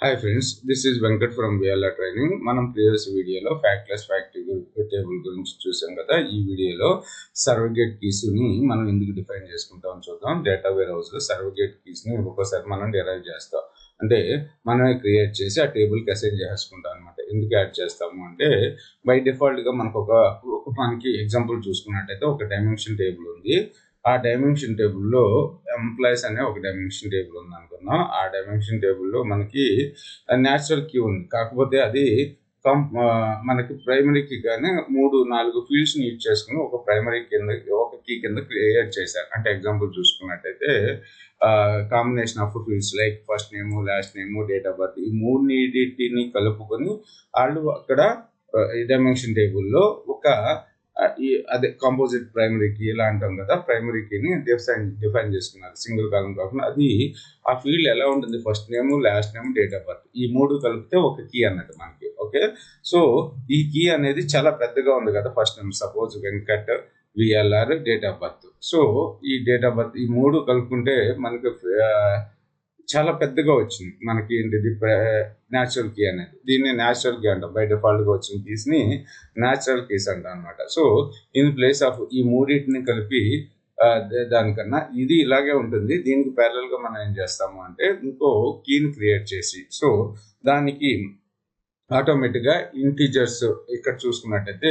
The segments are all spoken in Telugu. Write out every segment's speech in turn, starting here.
Hi friends, this is Venkat from VLR Training. మనం ప్రీవియస్ వీడియోలో ఫ్యాక్ట్లెస్ ఫ్యాక్ట్ టేబుల్ గురించి చూసాం కదా. ఈ వీడియోలో సర్వగేట్ కీస్ ని మనం ఎందుకు డిఫైన్ చేసుకుంటామో చూద్దాం. డేటా వేర్ హౌస్ లో సర్వగేట్ కీస్ ని ఒక్కొక్కసారి మనం డిరైవ్ చేస్తాం. అంటే మనమే క్రియేట్ చేసి ఆ టేబుల్ కి అసైన్ చేసుకుంటాం అనమాట. ఎందుకు యాడ్ చేస్తాము అంటే బై డిఫాల్ట్ గా మనకు మనకి ఎగ్జాంపుల్ చూసుకున్నట్టయితే ఒక డైమెన్షన్ టేబుల్ ఉంది. ఆ డైమెన్షన్ టేబుల్లో ఎంప్లాయీస్ అనే ఒక డైమెన్షన్ టేబుల్ ఉంది అనుకున్నాం. ఆ డైమెన్షన్ టేబుల్లో మనకి న్యాచురల్ కీ ఉంది. కాకపోతే అది మనకి ప్రైమరీ కీ కానీ 3-4 ఫీల్డ్స్ ని యూజ్ చేసుకుని ఒక ప్రైమరీ కింద ఒక కీ కింద క్రియేట్ చేశారు. అంటే ఎగ్జాంపుల్ చూసుకున్నట్టయితే combination of fields like first name, last name, date of birth, ఈ మూడింటిని కలుపుకొని వాళ్ళు అక్కడ డైమెన్షన్ టేబుల్లో ఒక అదే కాంపోజిట్ ప్రైమరీ కీ ఇలా అంటాం కదా. ప్రైమరీ కీని డిఫైన్ చేసుకున్నారు సింగిల్ కాలం కాకుండా. అది ఆ ఫీల్డ్ ఎలా ఉంటుంది, first name, last name, date of birth, ఈ 3 కలిపితే ఒక కీ అన్నట్టు మనకి. ఓకే, సో ఈ కీ అనేది చాలా పెద్దగా ఉంది కదా. First name suppose Venkat, VLR, date of birth. So ఈ డేట్ ఆఫ్ బర్త్ ఈ 3 కలుపుకుంటే మనకి చాలా పెద్దగా వచ్చింది మనకి. ఏంటిది న్యాచురల్ కీ అనేది. దీన్ని న్యాచురల్ కీ అంటాం. బై డిఫాల్ట్ గా వచ్చిన కీస్ ని న్యాచురల్ కీస్ అంటాం అనమాట. సో ఇన్ ప్లేస్ ఆఫ్ ఈ మూడింటిని కలిపి దానికన్నా ఇది ఇలాగే ఉంటుంది. దీనికి ప్యారల్ గా మనం ఏం చేస్తాము అంటే ఇంకో కీని క్రియేట్ చేసి, సో దానికి ఆటోమేటిక్ గా ఇంటీజర్స్ ఇక్కడ చూసుకున్నట్టయితే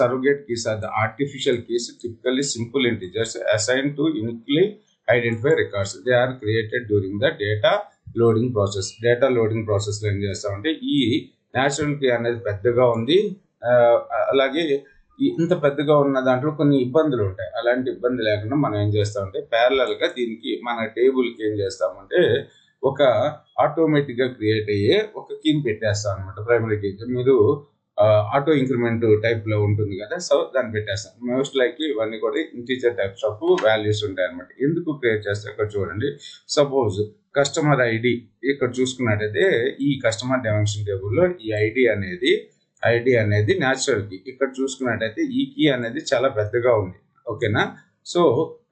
surrogate keys are the artificial keys typically simple integers assign to uniquely identify records. They are created during the data loading process. Data loading process లో ఏం చేస్తామంటే ఈ న్యాచురల్ కీ అనేది పెద్దగా ఉంది. అలాగే ఇంత పెద్దగా ఉన్న దాంట్లో కొన్ని ఇబ్బందులు ఉంటాయి. అలాంటి ఇబ్బంది లేకుండా మనం ఏం చేస్తామంటే ప్యారలల్ గా దీనికి మన టేబుల్ కి ఏం చేస్తామంటే ఒక ఆటోమేటిక్ గా క్రియేట్ అయ్యే ఒక కీని పెట్టేస్తాం అనమాట. ప్రైమరీ కీ మీరు ఆటో ఇంక్రిమెంట్ టైప్ లో ఉంటుంది కదా, సో దాన్ని పెట్టేస్తాం. మోస్ట్ లైక్లీ ఇవన్నీ కూడా ఇంటీజర్ టైప్స్ ఆఫ్ వాల్యూస్ ఉంటాయి అనమాట. ఎందుకు క్రియేట్ చేస్తే ఇక్కడ చూడండి. సపోజ్ కస్టమర్ ఐడి ఇక్కడ చూసుకున్నట్టయితే ఈ కస్టమర్ డైమెన్షన్ టేబుల్లో ఈ ఐడి అనేది న్యాచురల్ కీ. ఇక్కడ చూసుకున్నట్టయితే ఈ కీ అనేది చాలా పెద్దగా ఉంది. ఓకేనా, సో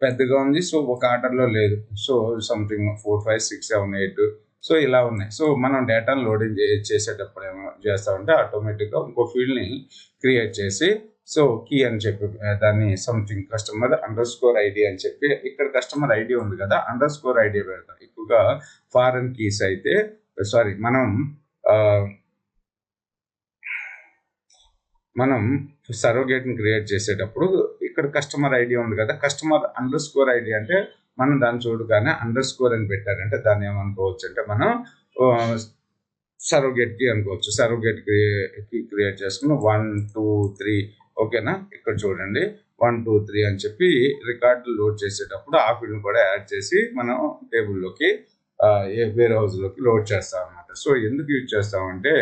పెద్దగా ఉంది. సో ఒక ఆర్డర్ లో లేదు. సో సంథింగ్ 4, 5, 6, 7, 8 సో ఇలా ఉన్నాయి. సో మనం డేటాను లోడింగ్ చేసేటప్పుడు ఏమో చేస్తామంటే ఆటోమేటిక్ గా ఇంకో ఫీల్డ్ ని క్రియేట్ చేసి, సో కీ అని చెప్పి దాన్ని సంథింగ్ కస్టమర్ అండర్ ఐడి అని చెప్పి, ఇక్కడ కస్టమర్ ఐడి ఉంది కదా, అండర్ ఐడి పెడతాం. ఎక్కువగా ఫారెన్ కీస్ అయితే మనం సర్వగేట్ ని క్రియేట్ చేసేటప్పుడు ఇక్కడ కస్టమర్ ఐడి ఉంది కదా, కస్టమర్ అండర్ ఐడి అంటే మనం దాన్ని చూడగానే అండర్ అని పెట్టారంటే దాన్ని ఏమనుకోవచ్చు అంటే మనం సర్వగేట్ కి అనుకోవచ్చు. సర్వగేట్ కి క్రియేట్ చేసుకుని 1, 2, 3 ఓకేనా. ఇక్కడ చూడండి 1, 2, 3 అని చెప్పి రికార్డు లోడ్ చేసేటప్పుడు ఆ ఫీల్డ్ కూడా యాడ్ చేసి మనం టేబుల్లోకి వేర్ హౌస్ లోకి లోడ్ చేస్తాం అనమాట. సో ఎందుకు యూజ్ చేస్తామంటే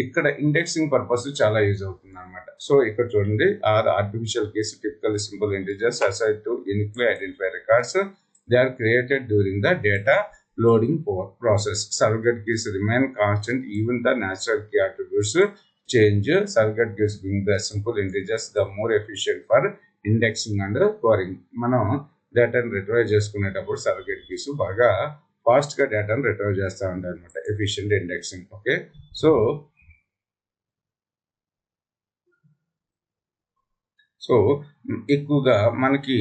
ఇక్కడ ఇండెక్సింగ్ పర్పస్ చాలా యూజ్ అవుతుంది అనమాట. సో ఇక్కడ చూడండి artificial keys typical simple integers assign to uniquely identify records. They are created during the data loading process. Surrogate keys remain constant even the natural key attributes change. Surrogate keys being the simple integers the more efficient for indexing and querying. మనం డేటాను రిట్రైవ్ చేసుకునేటప్పుడు సర్వగేట్ కీస్ బాగా ఫాస్ట్ గా డేటాను రిట్రైవ్ చేస్తూ ఉంటాయి అనమాట. Efficient indexing. ఓకే, సో ఎక్కువగా మనకి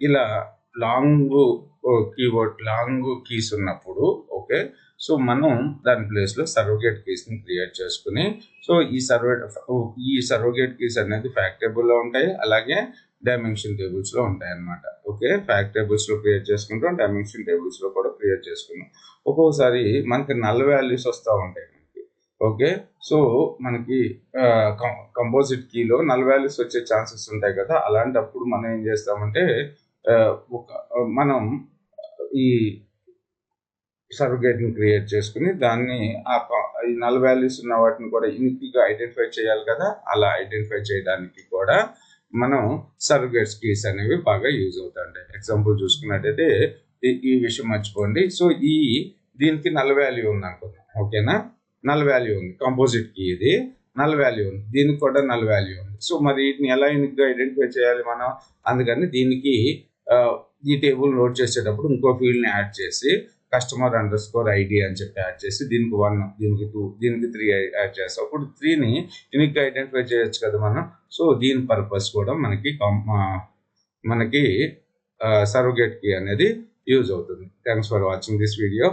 ఇలా లాంగ్ కీవర్డ్ లాంగ్ కీస్ ఉన్నప్పుడు ఓకే, సో మనం దాని ప్లేస్ లో సర్వగేట్ కీస్ ని క్రియేట్ చేసుకుని, సో ఈ సర్వగేట్ కీస్ అనేది ఫ్యాక్ట్ టేబుల్ లో ఉంటాయి, అలాగే డైమెన్షన్ టేబుల్స్ లో ఉంటాయి అన్నమాట. ఓకే, ఫ్యాక్ట్ టేబుల్స్ లో క్రియేట్ చేసుకుంటాం, డైమెన్షన్ టేబుల్స్ లో కూడా క్రియేట్ చేసుకున్నాం. ఒక్కొక్కసారి మనకి నల్ వాల్యూస్ వస్తూ ఉంటాయి మనకి. ఓకే, సో మనకి కంపోజిట్ కీలో నల్ వాల్యూస్ వచ్చే ఛాన్సెస్ ఉంటాయి కదా. అలాంటప్పుడు మనం ఏం చేస్తామంటే మనం ఈ సర్వగేట్ ని క్రియేట్ చేసుకుని దాన్ని ఈ నల్ వాల్యూస్ ఉన్న వాటిని కూడా యూనిక్ గా ఐడెంటిఫై చేయాలి కదా. అలా ఐడెంటిఫై చేయడానికి కూడా మనం సర్వగేట్స్ కీస్ అనేవి బాగా యూజ్ అవుతాయి. ఎగ్జాంపుల్ చూసుకున్నట్టయితే ఈ విషయం మర్చిపోండి. సో దీనికి నల్ వాల్యూ ఉంది అనుకుందాం. ఓకేనా, నల్ వాల్యూ ఉంది. కంపోజిట్ కీ ఇది నల్ వాల్యూ ఉంది, దీనికి కూడా నల్ వాల్యూ ఉంది. సో మరి వీటిని ఎలా యూనిక్ గా ఐడెంటిఫై చేయాలి మనం? అందుకని దీనికి ఈ టేబుల్ లోడ్ చేసేటప్పుడు ఇంకో ఫీల్డ్ ని యాడ్ చేసి కస్టమర్ _ID అని చెప్పి యాడ్ చేసి దీనికి 1, దీనికి 2, దీనికి 3 యాడ్ చేస్తాం. అప్పుడు 3ని యూనిక్గా ఐడెంటిఫై చేయొచ్చు కదా మనం. సో దీని పర్పస్ కూడా మనకి సర్వగేట్ కీ అనేది యూజ్ అవుతుంది. Thanks for watching this video.